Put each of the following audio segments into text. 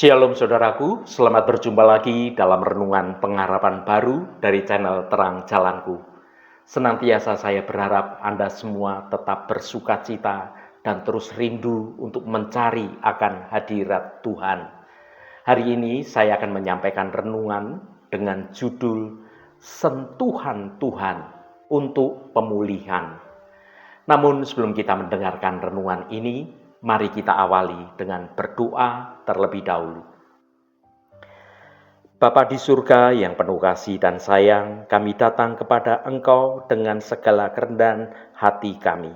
Shalom saudaraku, selamat berjumpa lagi dalam renungan pengharapan baru dari channel Terang Jalanku. Senantiasa saya berharap Anda semua tetap bersukacita dan terus rindu untuk mencari akan hadirat Tuhan. Hari ini saya akan menyampaikan renungan dengan judul Sentuhan Tuhan untuk Pemulihan. Namun sebelum kita mendengarkan renungan ini, mari kita awali dengan berdoa terlebih dahulu. Bapa di surga yang penuh kasih dan sayang, kami datang kepada Engkau dengan segala kerendahan hati kami.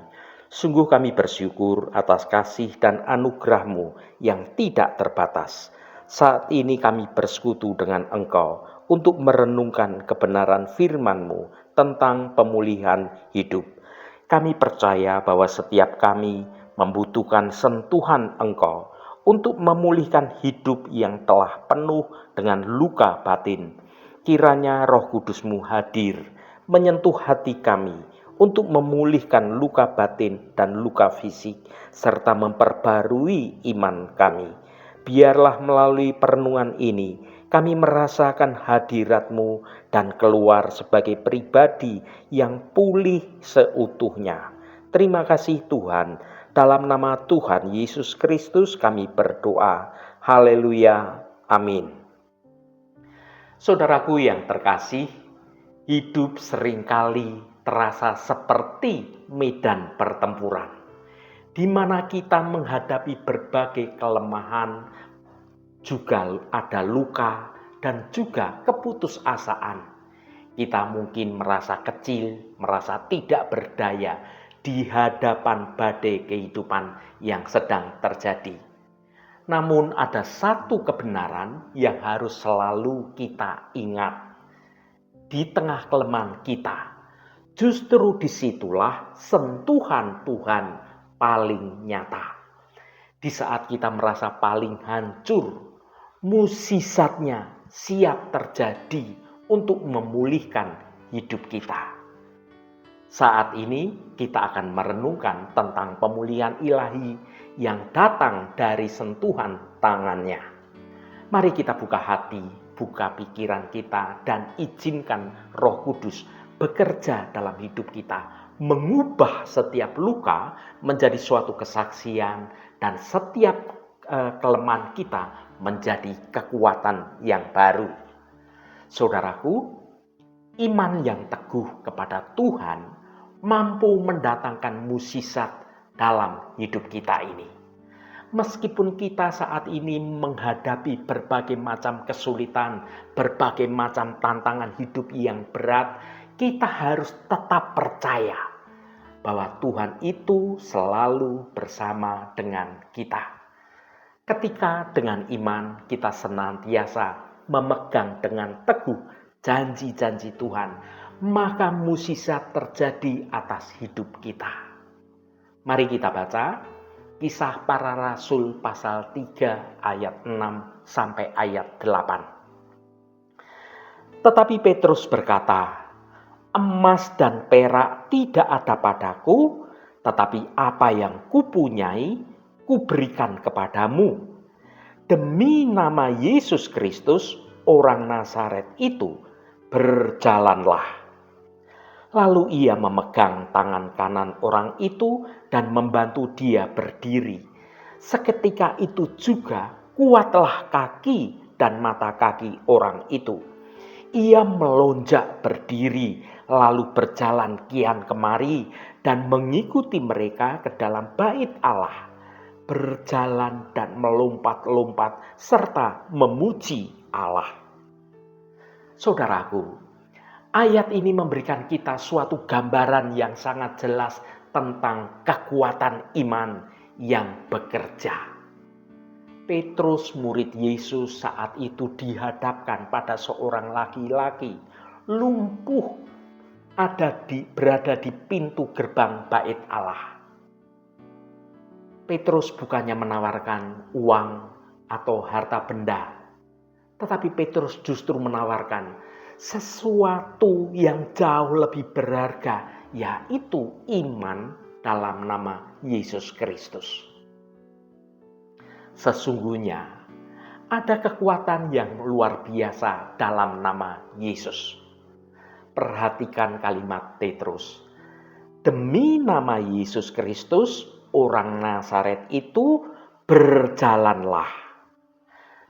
Sungguh kami bersyukur atas kasih dan anugerah-Mu yang tidak terbatas. Saat ini kami bersekutu dengan Engkau untuk merenungkan kebenaran firman-Mu tentang pemulihan hidup. Kami percaya bahwa setiap kami membutuhkan sentuhan Engkau untuk memulihkan hidup yang telah penuh dengan luka batin. Kiranya Roh Kudus-Mu hadir, menyentuh hati kami untuk memulihkan luka batin dan luka fisik, serta memperbarui iman kami. Biarlah melalui perenungan ini, kami merasakan hadirat-Mu dan keluar sebagai pribadi yang pulih seutuhnya. Terima kasih Tuhan. Dalam nama Tuhan Yesus Kristus kami berdoa. Haleluya. Amin. Saudaraku yang terkasih, hidup seringkali terasa seperti medan pertempuran, di mana kita menghadapi berbagai kelemahan, juga ada luka dan juga keputusasaan. Kita mungkin merasa kecil, merasa tidak berdaya di hadapan badai kehidupan yang sedang terjadi. Namun ada satu kebenaran yang harus selalu kita ingat. Di tengah kelemahan kita, justru disitulah sentuhan Tuhan paling nyata. Di saat kita merasa paling hancur, mukjizatnya siap terjadi untuk memulihkan hidup kita. Saat ini kita akan merenungkan tentang pemulihan ilahi yang datang dari sentuhan tangannya. Mari kita buka hati, buka pikiran kita, dan izinkan Roh Kudus bekerja dalam hidup kita, mengubah setiap luka menjadi suatu kesaksian dan setiap kelemahan kita menjadi kekuatan yang baru. Saudaraku, iman yang teguh kepada Tuhan mampu mendatangkan mukjizat dalam hidup kita ini. Meskipun kita saat ini menghadapi berbagai macam kesulitan, berbagai macam tantangan hidup yang berat, kita harus tetap percaya bahwa Tuhan itu selalu bersama dengan kita. Ketika dengan iman kita senantiasa memegang dengan teguh janji-janji Tuhan, maka mukjizat terjadi atas hidup kita. Mari kita baca Kisah Para Rasul pasal 3 ayat 6 sampai ayat 8. Tetapi Petrus berkata, "Emas dan perak tidak ada padaku, tetapi apa yang kupunyai, kuberikan kepadamu. Demi nama Yesus Kristus, orang Nazaret itu, berjalanlah." Lalu ia memegang tangan kanan orang itu dan membantu dia berdiri. Seketika itu juga kuatlah kaki dan mata kaki orang itu. Ia melonjak berdiri, lalu berjalan kian kemari dan mengikuti mereka ke dalam bait Allah. Berjalan dan melompat-lompat serta memuji Allah. Saudaraku, ayat ini memberikan kita suatu gambaran yang sangat jelas tentang kekuatan iman yang bekerja. Petrus, murid Yesus, saat itu dihadapkan pada seorang laki-laki lumpuh berada di pintu gerbang bait Allah. Petrus bukannya menawarkan uang atau harta benda, tetapi Petrus justru menawarkan sesuatu yang jauh lebih berharga, yaitu iman dalam nama Yesus Kristus. Sesungguhnya Ada kekuatan yang luar biasa dalam nama Yesus. Perhatikan kalimat Petrus. Demi nama Yesus Kristus, orang Nazaret itu berjalanlah.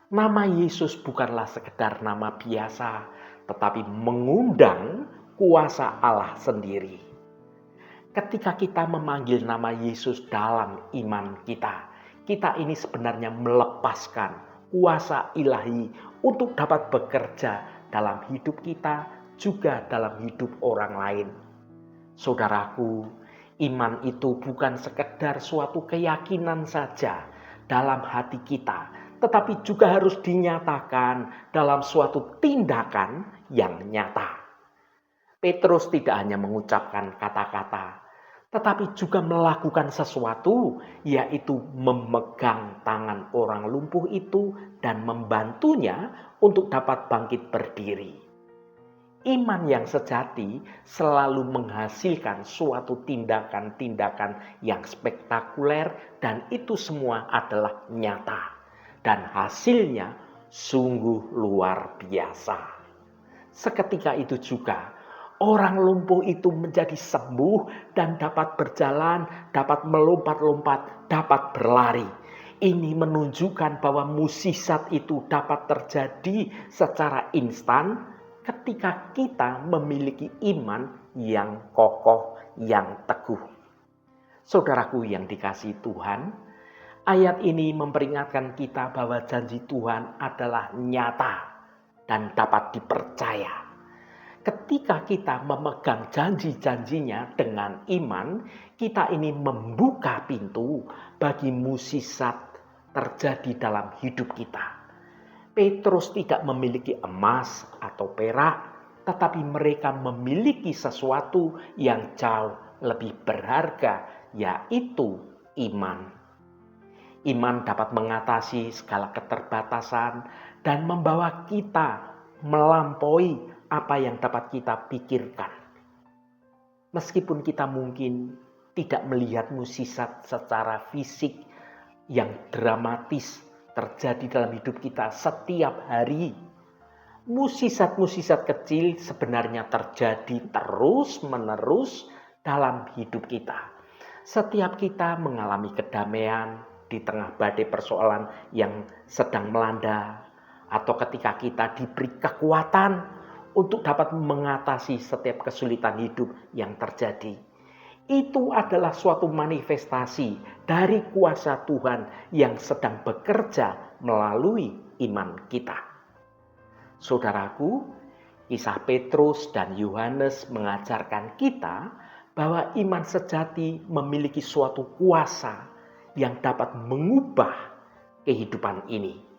Nama Yesus bukanlah sekedar nama biasa, tetapi mengundang kuasa Allah sendiri. Ketika kita memanggil nama Yesus dalam iman kita, kita ini sebenarnya melepaskan kuasa ilahi untuk dapat bekerja dalam hidup kita, juga dalam hidup orang lain. Saudaraku, iman itu bukan sekedar suatu keyakinan saja dalam hati kita, tetapi juga harus dinyatakan dalam suatu tindakan yang nyata. Petrus tidak hanya mengucapkan kata-kata, tetapi juga melakukan sesuatu, yaitu memegang tangan orang lumpuh itu dan membantunya untuk dapat bangkit berdiri. Iman yang sejati selalu menghasilkan suatu tindakan-tindakan yang spektakuler, dan itu semua adalah nyata. Dan hasilnya sungguh luar biasa. Seketika itu juga orang lumpuh itu menjadi sembuh dan dapat berjalan, dapat melompat-lompat, dapat berlari. Ini menunjukkan bahwa mukjizat itu dapat terjadi secara instan ketika kita memiliki iman yang kokoh, yang teguh. Saudaraku yang dikasihi Tuhan, ayat ini memperingatkan kita bahwa janji Tuhan adalah nyata dan dapat dipercaya. Ketika kita memegang janji-janjinya dengan iman, kita ini membuka pintu bagi mukjizat terjadi dalam hidup kita. Petrus tidak memiliki emas atau perak, tetapi mereka memiliki sesuatu yang jauh lebih berharga, yaitu iman. Iman dapat mengatasi segala keterbatasan dan membawa kita melampaui apa yang dapat kita pikirkan. Meskipun kita mungkin tidak melihat mukjizat secara fisik yang dramatis terjadi dalam hidup kita setiap hari, mukjizat-mukjizat kecil sebenarnya terjadi terus-menerus dalam hidup kita. Setiap kita mengalami kedamaian di tengah badai persoalan yang sedang melanda, atau ketika kita diberi kekuatan untuk dapat mengatasi setiap kesulitan hidup yang terjadi. Itu adalah suatu manifestasi dari kuasa Tuhan yang sedang bekerja melalui iman kita. Saudaraku, kisah Petrus dan Yohanes mengajarkan kita bahwa iman sejati memiliki suatu kuasa yang dapat mengubah kehidupan ini.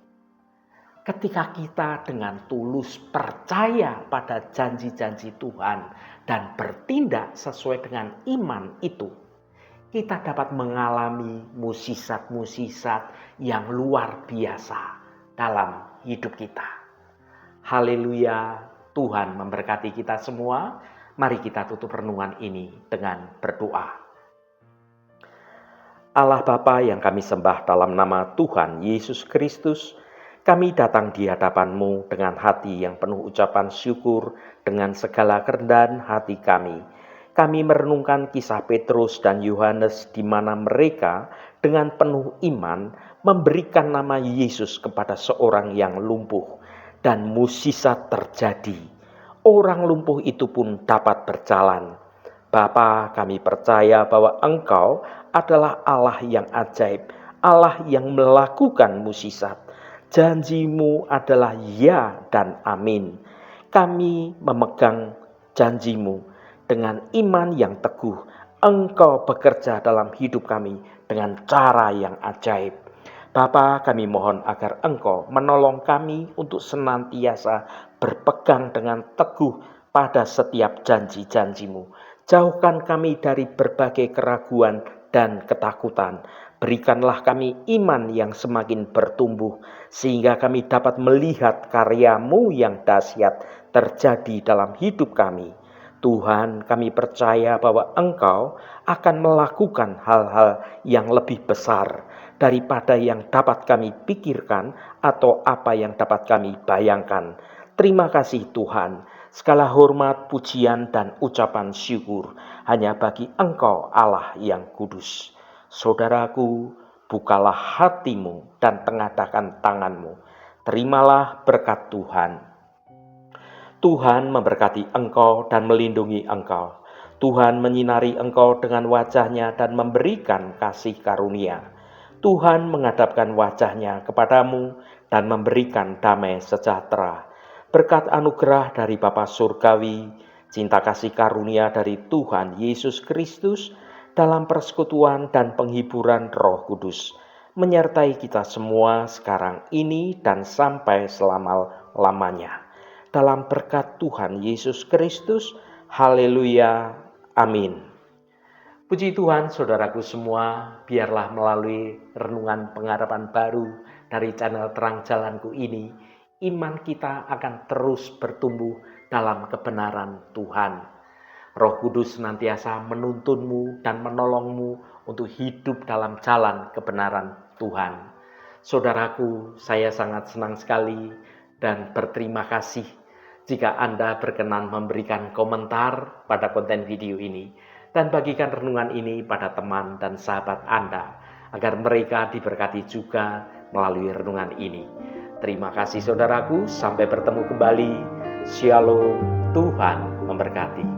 Ketika kita dengan tulus percaya pada janji-janji Tuhan dan bertindak sesuai dengan iman itu, kita dapat mengalami mukjizat-mukjizat yang luar biasa dalam hidup kita. Haleluya, Tuhan memberkati kita semua. Mari kita tutup renungan ini dengan berdoa. Allah Bapa yang kami sembah dalam nama Tuhan Yesus Kristus, kami datang di hadapan-Mu dengan hati yang penuh ucapan syukur, dengan segala kerendahan hati kami. Kami merenungkan kisah Petrus dan Yohanes di mana mereka dengan penuh iman memberikan nama Yesus kepada seorang yang lumpuh, dan mukjizat terjadi. Orang lumpuh itu pun dapat berjalan. Bapa, kami percaya bahwa Engkau adalah Allah yang ajaib, Allah yang melakukan mukjizat. Janji-Mu adalah ya dan amin. Kami memegang janji-Mu dengan iman yang teguh. Engkau bekerja dalam hidup kami dengan cara yang ajaib. Bapa, kami mohon agar Engkau menolong kami untuk senantiasa berpegang dengan teguh pada setiap janji-janji-Mu. Jauhkan kami dari berbagai keraguan dan ketakutan. Berikanlah kami iman yang semakin bertumbuh, sehingga kami dapat melihat karya-Mu yang dahsyat terjadi dalam hidup kami. Tuhan, kami percaya bahwa Engkau akan melakukan hal-hal yang lebih besar daripada yang dapat kami pikirkan atau apa yang dapat kami bayangkan. Terima kasih Tuhan. Segala hormat, pujian, dan ucapan syukur hanya bagi Engkau Allah yang kudus. Saudaraku, bukalah hatimu dan tengadahkan tanganmu. Terimalah berkat Tuhan. Tuhan memberkati engkau dan melindungi engkau. Tuhan menyinari engkau dengan wajah-Nya dan memberikan kasih karunia. Tuhan menghadapkan wajah-Nya kepadamu dan memberikan damai sejahtera. Berkat anugerah dari Bapa Surgawi, cinta kasih karunia dari Tuhan Yesus Kristus, dalam persekutuan dan penghiburan Roh Kudus, menyertai kita semua sekarang ini dan sampai selama-lamanya. Dalam berkat Tuhan Yesus Kristus, haleluya, amin. Puji Tuhan, saudaraku semua, biarlah melalui renungan pengharapan baru dari channel Terang Jalanku ini, iman kita akan terus bertumbuh dalam kebenaran Tuhan. Roh Kudus senantiasa menuntunmu dan menolongmu untuk hidup dalam jalan kebenaran Tuhan. Saudaraku, saya sangat senang sekali dan berterima kasih jika Anda berkenan memberikan komentar pada konten video ini dan bagikan renungan ini pada teman dan sahabat Anda agar mereka diberkati juga melalui renungan ini. Terima kasih saudaraku, sampai bertemu kembali. Shalom, Tuhan memberkati.